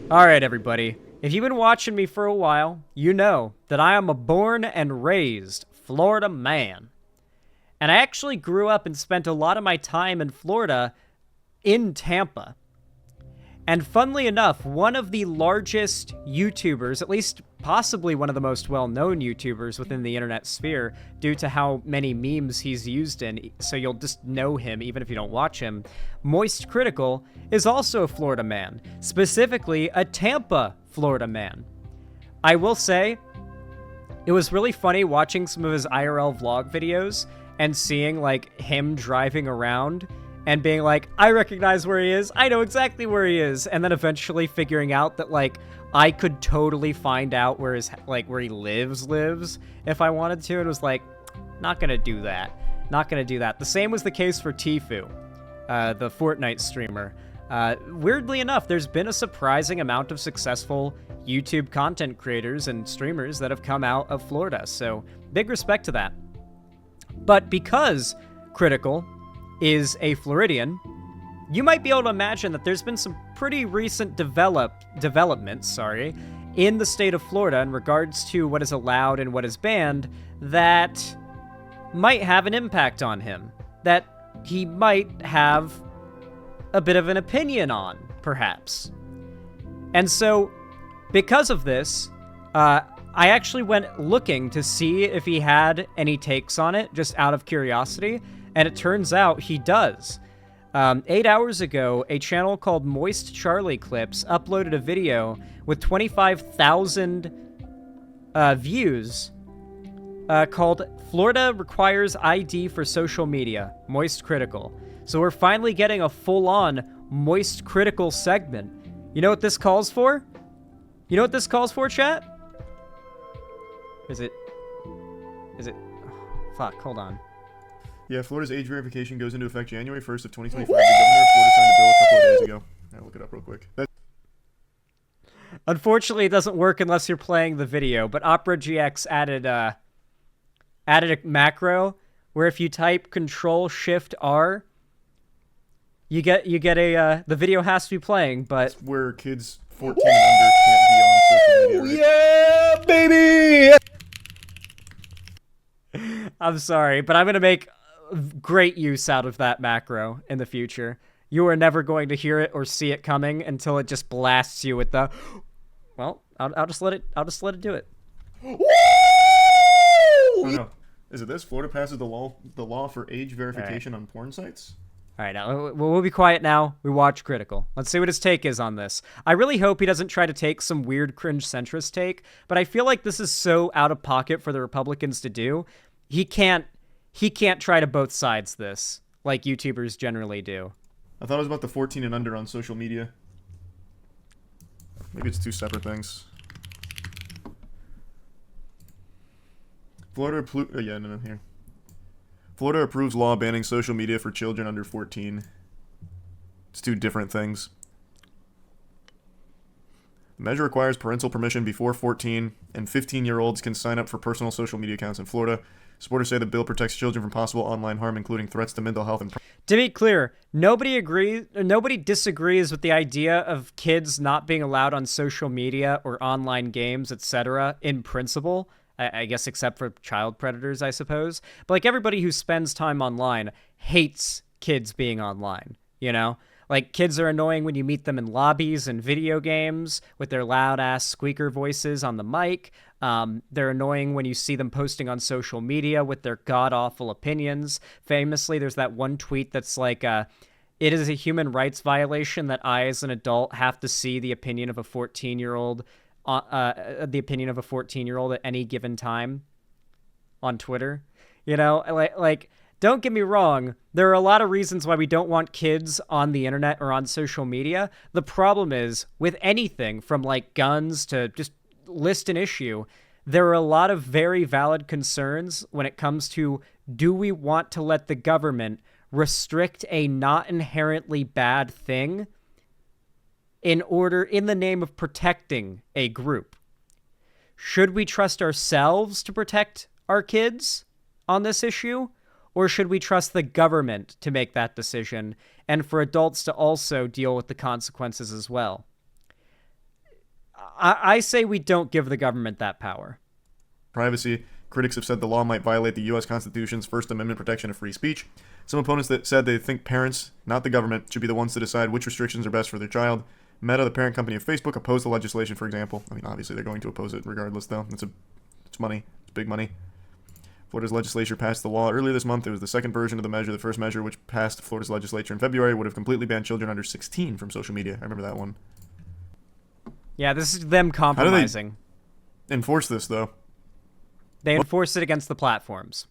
Alright, everybody. If you've been watching me for a while, you know that I am a born and raised Florida man. And I actually grew up and spent a lot of my time in Florida in Tampa. And funnily enough, one of the largest YouTubers, at least possibly one of the most well-known YouTubers within the internet sphere, due to how many memes he's used in, so you'll just know him even if you don't watch him, Cr1TiKaL is also a Florida man, specifically a Tampa, Florida man. I will say, it was really funny watching some of his IRL vlog videos and seeing, like, him driving around and being like, I recognize where he is, I know exactly where he is, and then eventually figuring out that, like, I could totally find out where his, like, where he lives if I wanted to, and was like, not gonna do that. Not gonna do that. The same was the case for Tfue, the Fortnite streamer. Weirdly enough, there's been a surprising amount of successful YouTube content creators and streamers that have come out of Florida, so big respect to that. But because Cr1TiKaL is a Floridian, you might be able to imagine that there's been some pretty recent developments in the state of Florida in regards to what is allowed and what is banned that might have an impact on him, that he might have a bit of an opinion on, perhaps. And so, because of this, I actually went looking to see if he had any takes on it, just out of curiosity, and it turns out he does. 8 hours ago, a channel called Moist Charlie Clips uploaded a video with 25,000 views called Florida Requires ID for Social Media, Moist Cr1TiKaL. So we're finally getting a full-on Moist Cr1TiKaL segment. You know what this calls for? You know what this calls for, chat? Is it... Fuck, hold on. Yeah, Florida's age verification goes into effect January 1st of 2025. The governor of Florida signed a bill a couple of days ago. I'll look it up real quick. Unfortunately, it doesn't work unless you're playing the video, but Opera GX added a macro where if you type Control-Shift-R, you get the video has to be playing, but... That's where kids 14 and under can't be on social media, right? Yeah, baby! I'm sorry, but I'm going to make great use out of that macro in the future. You are never going to hear it or see it coming until it just blasts you with the... Well, I'll just let it do it. Oh, no. Is it this? Florida passes the law for age verification on porn sites? All right, now we'll be quiet now. We watch Cr1TiKaL. Let's see what his take is on this. I really hope he doesn't try to take some weird cringe centrist take, but I feel like this is so out of pocket for the Republicans to do. He can't try to both sides this like YouTubers generally do. I thought it was about the 14 and under on social media. Maybe it's two separate things. Here. Florida approves law banning social media for children under 14. It's two different things. The measure requires parental permission before 14, and 15-year-olds can sign up for personal social media accounts in Florida. Supporters say the bill protects children from possible online harm, including threats to mental health and... To be clear, nobody disagrees with the idea of kids not being allowed on social media or online games, etc. in principle. I guess except for child predators, I suppose. But like everybody who spends time online hates kids being online, you know? Like, kids are annoying when you meet them in lobbies and video games with their loud-ass squeaker voices on the mic. They're annoying when you see them posting on social media with their god-awful opinions. Famously, there's that one tweet that's like, it is a human rights violation that I, as an adult, have to see the opinion of a 14-year-old at any given time on Twitter. You know, like don't get me wrong, there are a lot of reasons why we don't want kids on the internet or on social media. The problem is, with anything from like guns to just list an issue, there are a lot of very valid concerns when it comes to, do we want to let the government restrict a not inherently bad thing in the name of protecting a group? Should we trust ourselves to protect our kids on this issue? Or should we trust the government to make that decision and for adults to also deal with the consequences as well? I say we don't give the government that power. Privacy. Critics have said the law might violate the U.S. Constitution's First Amendment protection of free speech. Some opponents that said they think parents, not the government, should be the ones to decide which restrictions are best for their child. Meta, the parent company of Facebook, opposed the legislation, for example. I mean, obviously they're going to oppose it regardless, though. It's money. It's big money. Florida's legislature passed the law earlier this month. It was the second version of the measure. The first measure, which passed Florida's legislature in February, would have completely banned children under 16 from social media. I remember that one. Yeah, this is them compromising. How do they enforce this, though? They enforce it against the platforms.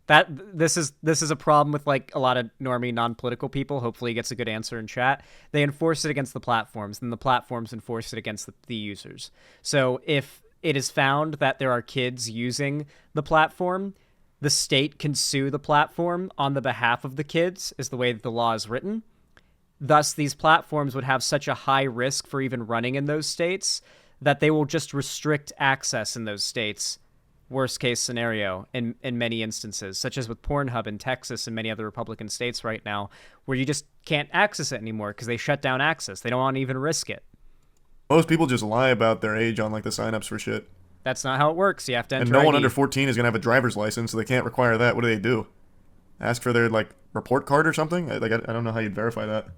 This is a problem with like a lot of normie non-political people. Hopefully he gets a good answer in chat. They enforce it against the platforms, and the platforms enforce it against the users. So if it is found that there are kids using the platform, the state can sue the platform on the behalf of the kids, is the way that the law is written. Thus, these platforms would have such a high risk for even running in those states that they will just restrict access in those states. Worst case scenario in many instances, such as with Pornhub in Texas and many other Republican states right now, where you just can't access it anymore because they shut down access. They don't want to even risk it. Most people just lie about their age on like the signups for shit. That's not how it works. You have to enter And no ID. one under 14 is going to have a driver's license, so they can't require that. What do? Ask for their like report card or something? I don't know how you'd verify that.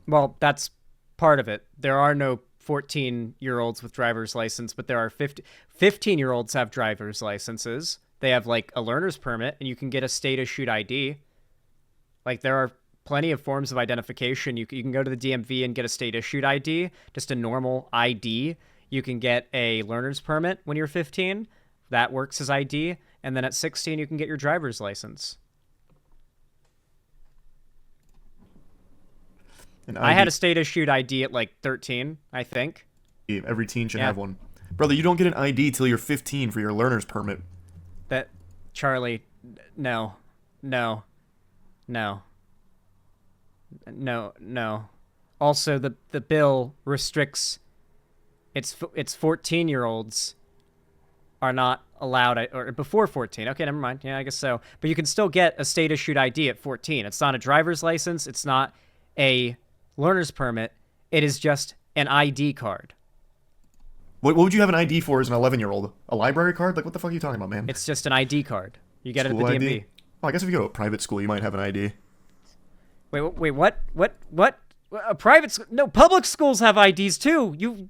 Well, that's part of it. There are no 14-year-olds with driver's license, but there are 15-year-olds have driver's licenses. They have like a learner's permit, and you can get a state-issued ID. Like there are plenty of forms of identification. You can go to the DMV and get a state-issued ID, just a normal ID. You can get a learner's permit when you're 15. That works as ID. And then at 16, you can get your driver's license. I had a state-issued ID at like 13, I think. Every teen should have one. Brother, you don't get an ID till you're 15 for your learner's permit. Charlie, no. Also, the bill restricts it's 14-year-olds are not allowed, or before 14. Okay, never mind. Yeah, I guess so. But you can still get a state-issued ID at 14. It's not a driver's license. It's not a learner's permit. It is just an ID card. What would you have an ID for as an 11-year-old? A library card? Like, what the fuck are you talking about, man? It's just an ID card. You get School it at the DMV. ID? Oh, I guess if you go to a private school, you might have an ID. Wait, what? A private school? No, public schools have IDs too.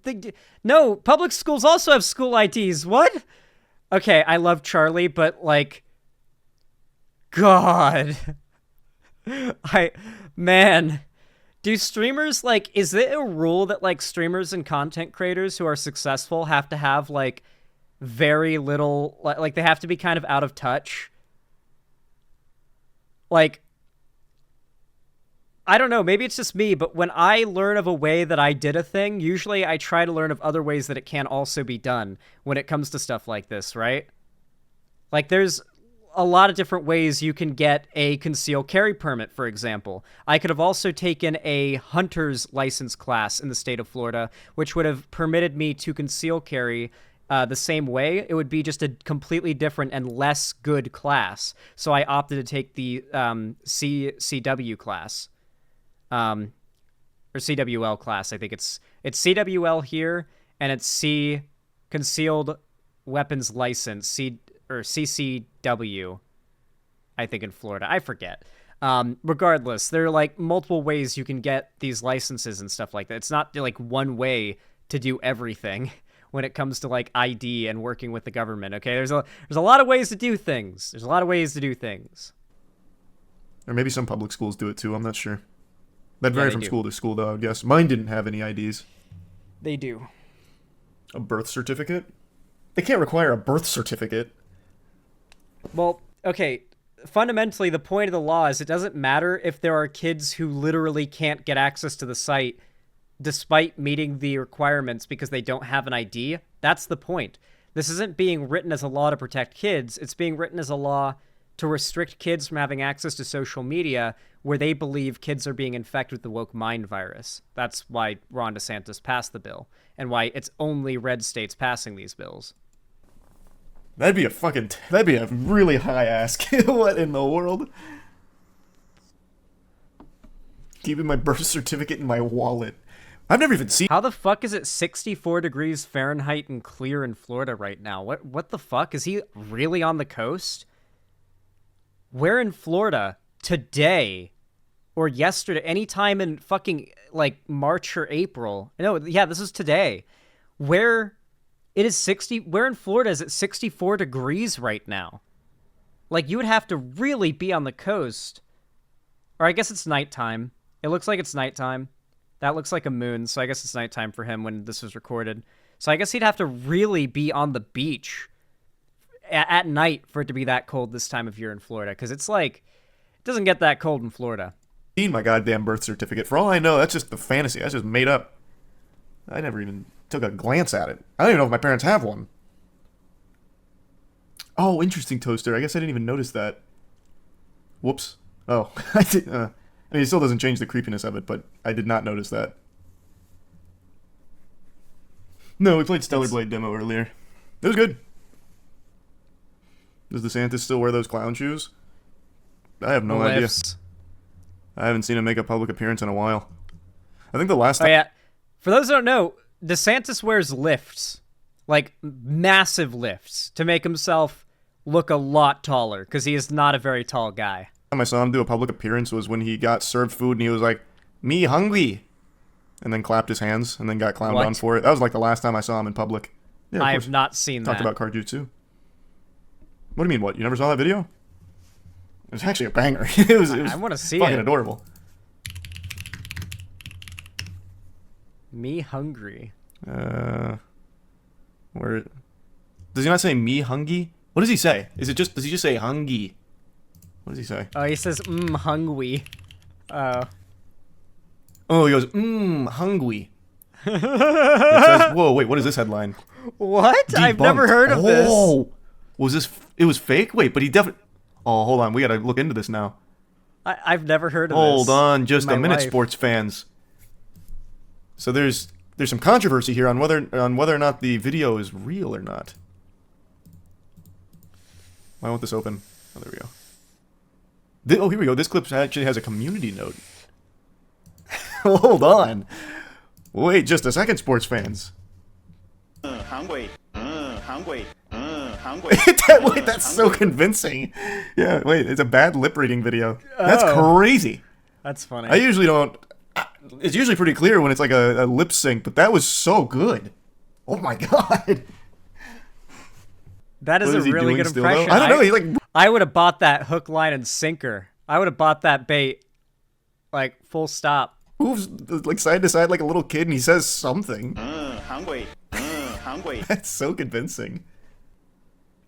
No, public schools also have school IDs. What? Okay, I love Charlie, but like, God, man. Do streamers, like, is it a rule that, like, streamers and content creators who are successful have to have, like, very little, like, they have to be kind of out of touch? Like, I don't know, maybe it's just me, but when I learn of a way that I did a thing, usually I try to learn of other ways that it can also be done when it comes to stuff like this, right? Like, there's a lot of different ways you can get a concealed carry permit, for example. I could have also taken a hunter's license class in the state of Florida, which would have permitted me to conceal carry the same way. It would be just a completely different and less good class. So I opted to take the CW class. Or CWL class. I think it's CWL here, and it's C Concealed Weapons License, or CCW, I think, in Florida. I forget. Regardless, there are like multiple ways you can get these licenses and stuff like that. It's not like one way to do everything when it comes to like ID and working with the government. Okay, there's a lot of ways to do things. Or maybe some public schools do it too. I'm not sure. That vary from school to school, though, I guess. Mine didn't have any IDs. They do. A birth certificate? They can't require a birth certificate. Well, okay, fundamentally, the point of the law is it doesn't matter if there are kids who literally can't get access to the site despite meeting the requirements because they don't have an ID. That's the point. This isn't being written as a law to protect kids. It's being written as a law to restrict kids from having access to social media where they believe kids are being infected with the woke mind virus. That's why Ron DeSantis passed the bill, and why it's only red states passing these bills. That'd be a really high ask. What in the world? Keeping my birth certificate in my wallet. I've never even seen... How the fuck is it 64 degrees Fahrenheit and clear in Florida right now? What the fuck? Is he really on the coast? Where in Florida today or yesterday, anytime in fucking like March or April? No, yeah, this is today. Where it is 60, where in Florida is it 64 degrees right now? Like, you would have to really be on the coast. Or I guess it's nighttime. It looks like it's nighttime. That looks like a moon, so I guess it's nighttime for him when this was recorded. So I guess he'd have to really be on the beach at night for it to be that cold this time of year in Florida. Because it's like, it doesn't get that cold in Florida. Seen my goddamn birth certificate. For all I know, that's just the fantasy. That's just made up. I never even took a glance at it. I don't even know if my parents have one. Oh, interesting, Toaster. I guess I didn't even notice that. Whoops. Oh, I did. I mean, it still doesn't change the creepiness of it, but I did not notice that. No, we played Stellar Blade demo earlier. It was good. Does DeSantis still wear those clown shoes? I have no idea. I haven't seen him make a public appearance in a while. I think the last time... Oh, yeah. For those who don't know, DeSantis wears lifts. Like, massive lifts to make himself look a lot taller, because he is not a very tall guy. I saw him do a public appearance was when he got served food and he was like, "Me hungry," and then clapped his hands and then got clowned on for it. That was like the last time I saw him in public. Yeah, I have not seen that. Talked about Cr1TiKaL's. What do you mean? What? You never saw that video? It was actually a banger. it was I want to see fucking it. Adorable. Me hungry. Where does he not say me hungry? What does he say? Is it just? Does he just say hungry? What does he say? Oh, he says, hungry. Oh, he goes, hungry. It says, whoa, wait, what is this headline? What? Debunked. I've never heard of this. Oh, was this, it was fake? Wait, but he definitely, oh, hold on, we gotta look into this now. I've never heard of this. Hold on just a minute, life. sports fans. So there's some controversy here on whether or not the video is real or not. Why won't this open? Oh, there we go. Oh, here we go. This clip actually has a community note. Hold on. Wait just a second, sports fans. Hungry. Hungry. Wait, that's so convincing. Yeah, wait, it's a bad lip reading video. That's crazy. That's funny. I usually don't... It's usually pretty clear when it's like a lip sync, but that was so good. Oh my god. That is a really good impression. I don't know, he like... I would have bought that hook, line, and sinker. I would have bought that bait. Like, full stop. Moves like side to side like a little kid and he says something. Hungry. Hungry. That's so convincing.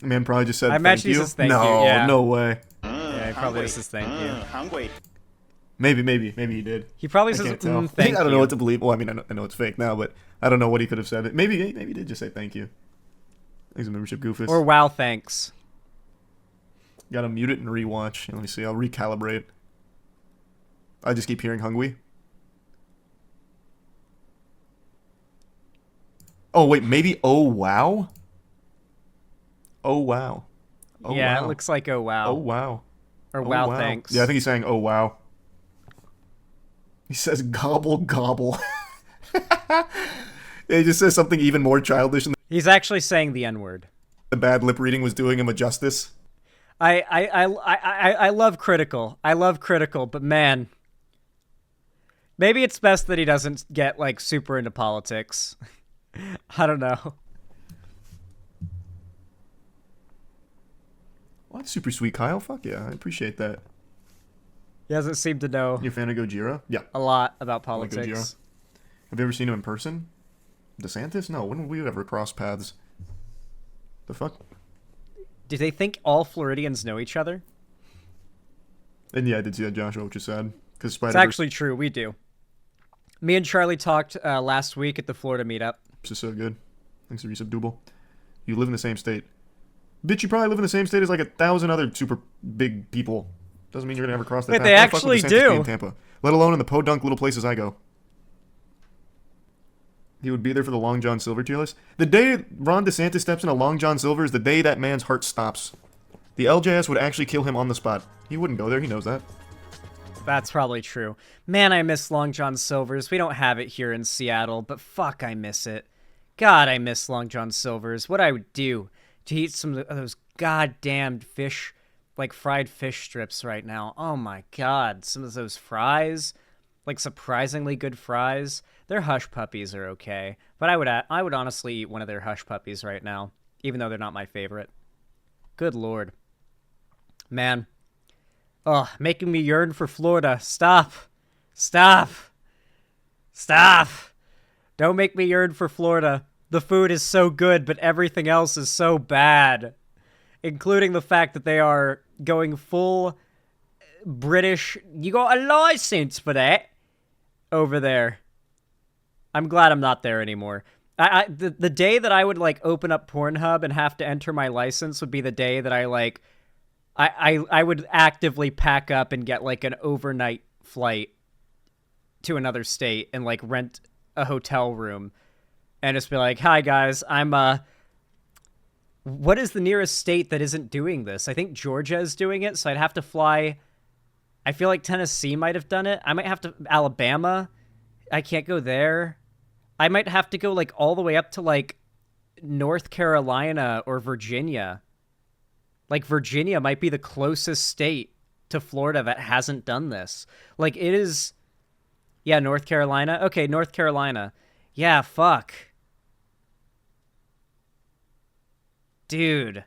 Man probably just said I imagine he says thank you. No, Yeah. no way. Yeah, he probably just says thank you. Hungry. Maybe he did. He probably I says can't tell. thank you. I don't know what to believe. Well, I mean, I know it's fake now, but I don't know what he could have said. Maybe he did just say thank you. He's a membership goofus. Or wow, thanks. Gotta mute it and rewatch. Let me see. I'll recalibrate. I just keep hearing hungry. Oh, wait. Maybe oh, wow? Oh, wow. Oh, Yeah, wow. it looks like oh, wow. Oh, wow. Or Oh, wow, thanks. Yeah, I think he's saying oh, wow. He says gobble, gobble. He just says something even more childish than He's actually saying the N-word. the bad lip reading was doing him a justice. I love Critical. I love Critical, but man, maybe it's best that he doesn't get like super into politics. I don't know. Well, that's super sweet, Kyle. Fuck yeah, I appreciate that. He doesn't seem to know You a fan of Gojira? Yeah. a lot about I like politics. Gojira. Have you ever seen him in person? DeSantis? No, when would we ever cross paths? The fuck? Do they think all Floridians know each other? And yeah, I did see that, Joshua, which is sad. Because It's actually true. We do. Me and Charlie talked last week at the Florida meetup. This is so good. Thanks to Resub Double. You live in the same state. Bitch, you probably live in the same state as like 1,000 other super big people. Doesn't mean you're gonna ever cross that Wait, path. they Why the fuck would actually DeSantis be do. in Tampa, let alone in the podunk little places I go. He would be there for the Long John Silver tier list. The day Ron DeSantis steps into Long John Silver is the day that man's heart stops. The LJS would actually kill him on the spot. He wouldn't go there, he knows that. That's probably true. Man, I miss Long John Silver's. We don't have it here in Seattle, but fuck, I miss it. God, I miss Long John Silver's. What I would do to eat some of those goddamn fish, like fried fish strips right now. Oh my god, some of those fries, like surprisingly good fries. Their hush puppies are okay, but I would honestly eat one of their hush puppies right now, even though they're not my favorite. Good lord. Man. Ugh, making me yearn for Florida. Stop. Stop. Stop. Don't make me yearn for Florida. The food is so good, but everything else is so bad. Including the fact that they are going full British. You got a license for that over there. I'm glad I'm not there anymore. The day that I would, like, open up Pornhub and have to enter my license would be the day that I, like, I would actively pack up and get, like, an overnight flight to another state and, like, rent a hotel room and just be like, hi, guys, I'm, what is the nearest state that isn't doing this? I think Georgia is doing it, so I'd have to fly. I feel like Tennessee might have done it. I might have to, Alabama. I can't go there. I might have to go, like, all the way up to, like, North Carolina or Virginia. Like, Virginia might be the closest state to Florida that hasn't done this. Like, it is... Yeah, North Carolina. Okay, North Carolina. Yeah, fuck. Dude.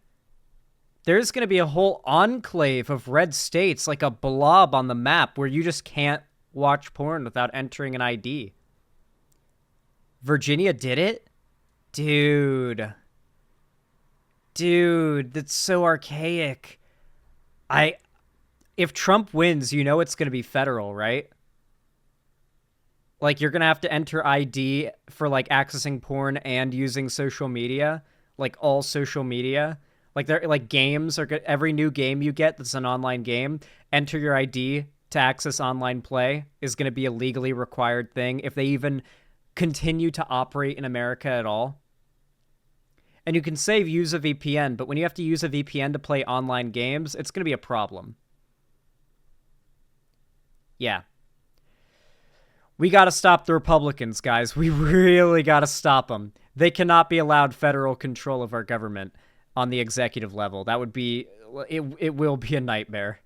There's going to be a whole enclave of red states, like a blob on the map, where you just can't watch porn without entering an ID. Virginia did it? Dude. Dude, that's so archaic. If Trump wins, you know it's going to be federal, right? Like, you're going to have to enter ID for, like, accessing porn and using social media. Like, all social media. Like, they're, like, games are good. Every new game you get that's an online game, enter your ID to access online play is going to be a legally required thing if they even continue to operate in America at all. And you can say use a VPN, but when you have to use a VPN to play online games, it's going to be a problem. Yeah. We got to stop the Republicans, guys. We really got to stop them. They cannot be allowed federal control of our government on the executive level. That would be... It will be a nightmare.